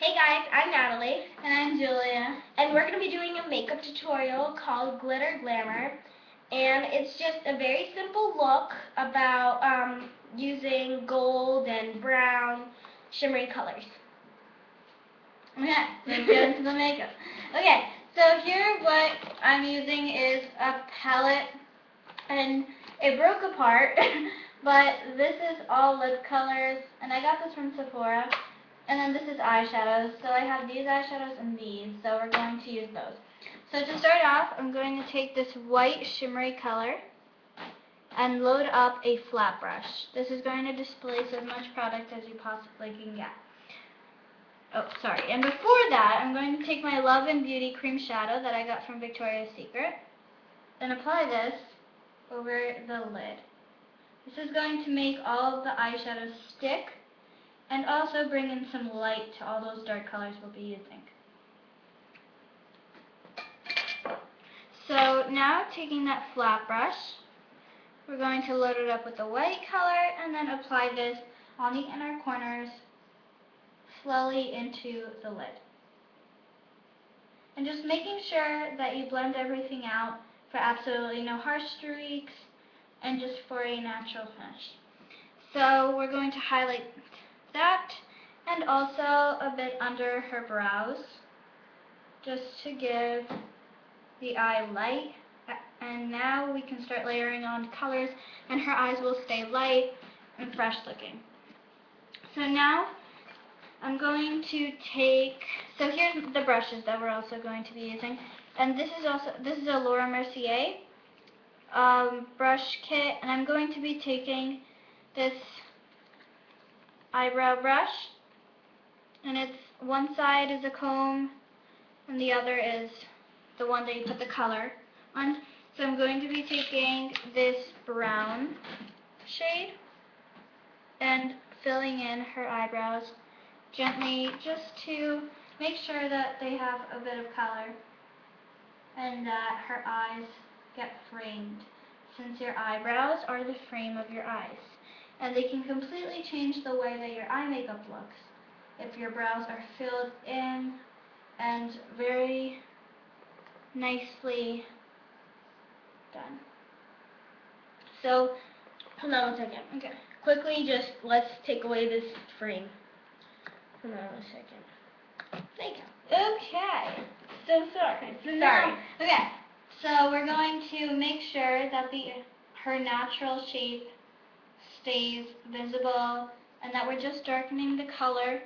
Hey guys, I'm Natalie. And I'm Julia. And we're going to be doing a makeup tutorial called Glammer. And it's just a very simple look about using gold and brown shimmery colors. Okay, let's get into the makeup. Okay, so here what I'm using is a palette, and it broke apart, but this is all lip colors, and I got this from Sephora. And then this is eyeshadows, so I have these eyeshadows and these, so we're going to use those. So to start off, I'm going to take this white shimmery color and load up a flat brush. This is going to displace as much product as you possibly can get. Oh, sorry. And before that, I'm going to take my Love and Beauty cream shadow that I got from Victoria's Secret and apply this over the lid. This is going to make all of the eyeshadows stick and also bring in some light to all those dark colors we'll be using. So now taking that flat brush, we're going to load it up with the white color and then apply this on the inner corners slowly into the lid. And just making sure that you blend everything out for absolutely no harsh streaks and just for a natural finish. So we're going to highlight that and also a bit under her brows just to give the eye light. And now we can start layering on colors and her eyes will stay light and fresh looking. So now I'm going to take, so here's the brushes that we're also going to be using, and this is a Laura Mercier brush kit, and I'm going to be taking this eyebrow brush, and it's one side is a comb and the other is the one that you put the color on. So I'm going to be taking this brown shade and filling in her eyebrows gently just to make sure that they have a bit of color and that her eyes get framed, since your eyebrows are the frame of your eyes. And they can completely change the way that your eye makeup looks if your brows are filled in and very nicely done. So, Hold on one second. okay. Quickly, just let's take away this frame. Hold on a second. There you go. Okay. So sorry. Sorry. Okay. So we're going to make sure that her natural shape stays visible and that we're just darkening the color.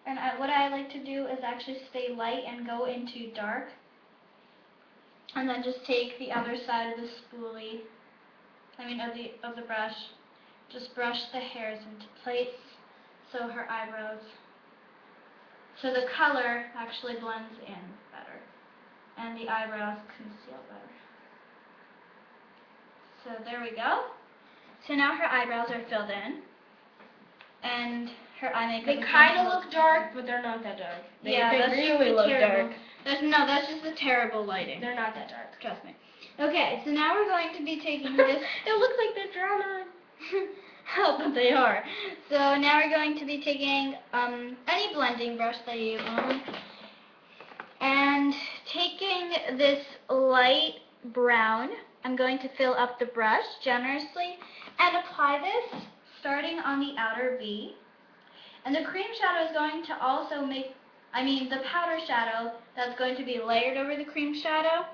And what I like to do is actually stay light and go into dark. And then just take the other side of the spoolie, of the brush, just brush the hairs into place so her eyebrows, so the color actually blends in better and the eyebrows conceal better. So there we go. So now her eyebrows are filled in and her eye makeup. They kind of look dark, but they're not that dark. They really look dark. That's just the terrible lighting. They're not that dark. Trust me. Okay, so now we're going to be taking this. It looks like they're drawn on. Oh, but they are. So now we're going to be taking any blending brush that you own and taking this light brown. I'm going to fill up the brush generously and apply this starting on the outer V. And the cream shadow is going to also the powder shadow that's going to be layered over the cream shadow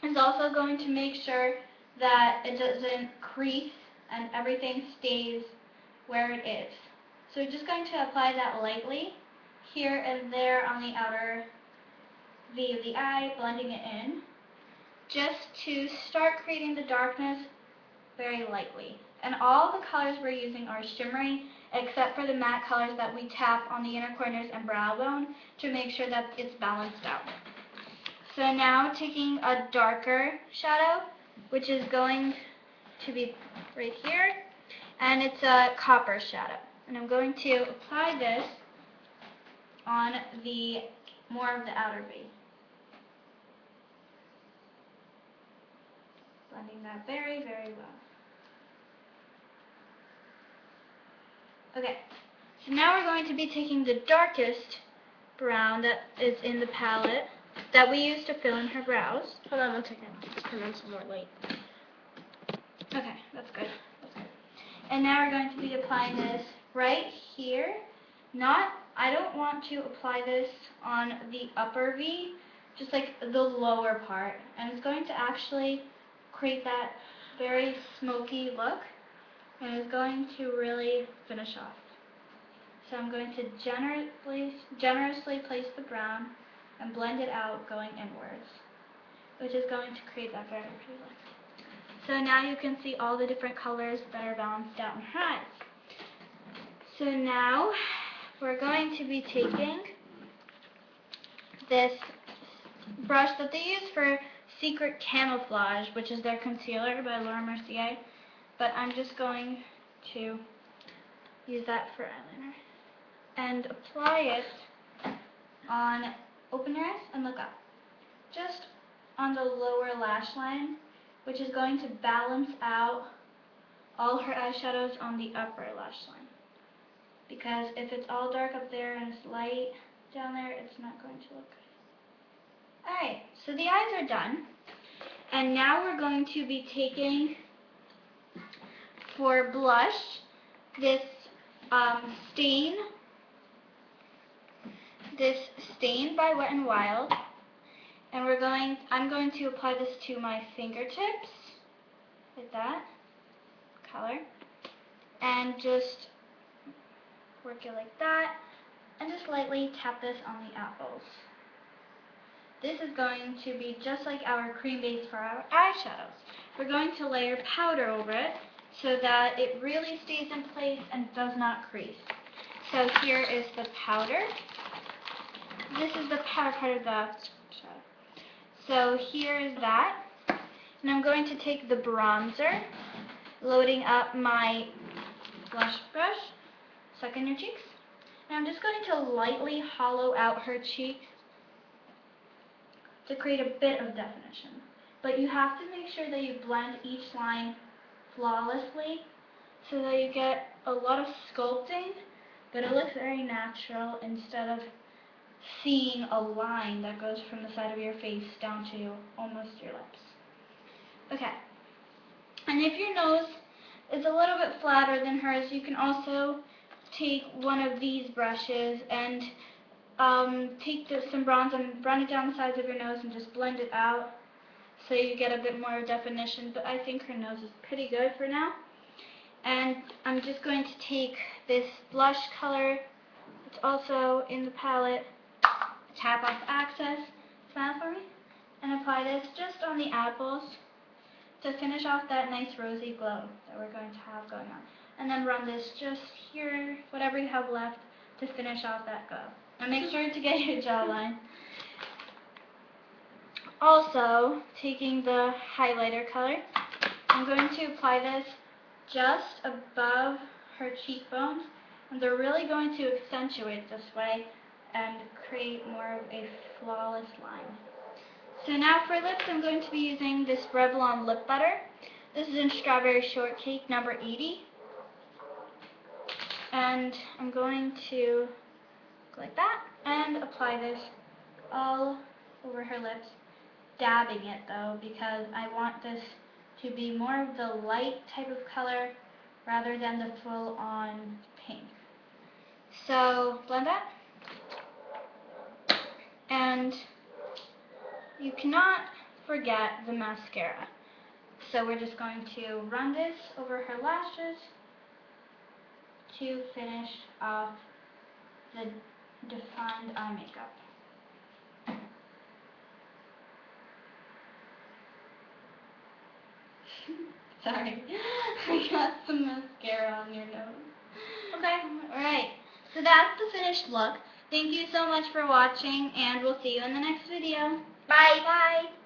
is also going to make sure that it doesn't crease and everything stays where it is. So we're just going to apply that lightly here and there on the outer V of the eye, blending it in, just to start creating the darkness very lightly. And all the colors we're using are shimmery, except for the matte colors that we tap on the inner corners and brow bone to make sure that it's balanced out. So now taking a darker shadow, which is going to be right here, and it's a copper shadow. And I'm going to apply this on more of the outer V. Blending that very, very well. Okay, So now we're going to be taking the darkest brown that is in the palette that we used to fill in her brows. Hold on one second. Let's turn on some more light. Okay, that's good. And now we're going to be applying this right here. I don't want to apply this on the upper V, just like the lower part. And it's going to actually create that very smoky look, and it's going to really finish off. So I'm going to generously place the brown and blend it out going inwards, which is going to create that very pretty look. So now you can see all the different colors that are balanced out in her eyes. So now we're going to be taking this brush that they use for Secret Camouflage, which is their concealer by Laura Mercier, but I'm just going to use that for eyeliner and apply it on, open your eyes and look up, just on the lower lash line, which is going to balance out all her eyeshadows on the upper lash line. Because if it's all dark up there and it's light down there, it's not going to look good. Alright, so the eyes are done. And now we're going to be taking, for blush, this stain by Wet n Wild. And I'm going to apply this to my fingertips, like that, color, and just work it like that, and just lightly tap this on the apples. This is going to be just like our cream base for our eyeshadows. We're going to layer powder over it so that it really stays in place and does not crease. So here is the powder. This is the powder part of the shadow. So here is that. And I'm going to take the bronzer, loading up my blush brush, suck in your cheeks. And I'm just going to lightly hollow out her cheek to create a bit of definition. But you have to make sure that you blend each line flawlessly so that you get a lot of sculpting, but it looks very natural instead of seeing a line that goes from the side of your face down to almost your lips. Okay. And if your nose is a little bit flatter than hers, you can also take one of these brushes and take some bronze and run it down the sides of your nose and just blend it out so you get a bit more definition, but I think her nose is pretty good for now. And I'm just going to take this blush color, it's also in the palette, tap off excess, smile for me, and apply this just on the apples to finish off that nice rosy glow that we're going to have going on. And then run this just here, whatever you have left, to finish off that glow. And make sure to get your jawline. Also, taking the highlighter color, I'm going to apply this just above her cheekbones, and they're really going to accentuate this way and create more of a flawless line. So now for lips, I'm going to be using this Revlon lip butter. This is in Strawberry Shortcake number 80. And I'm going to go like that and apply this all over her lips, dabbing it though, because I want this to be more of the light type of color rather than the full-on pink. So blend that. And you cannot forget the mascara. So we're just going to run this over her lashes to finish off the defined eye makeup. Sorry, I got some mascara on your nose. Okay, alright. So that's the finished look. Thank you so much for watching, and we'll see you in the next video. Bye. Bye.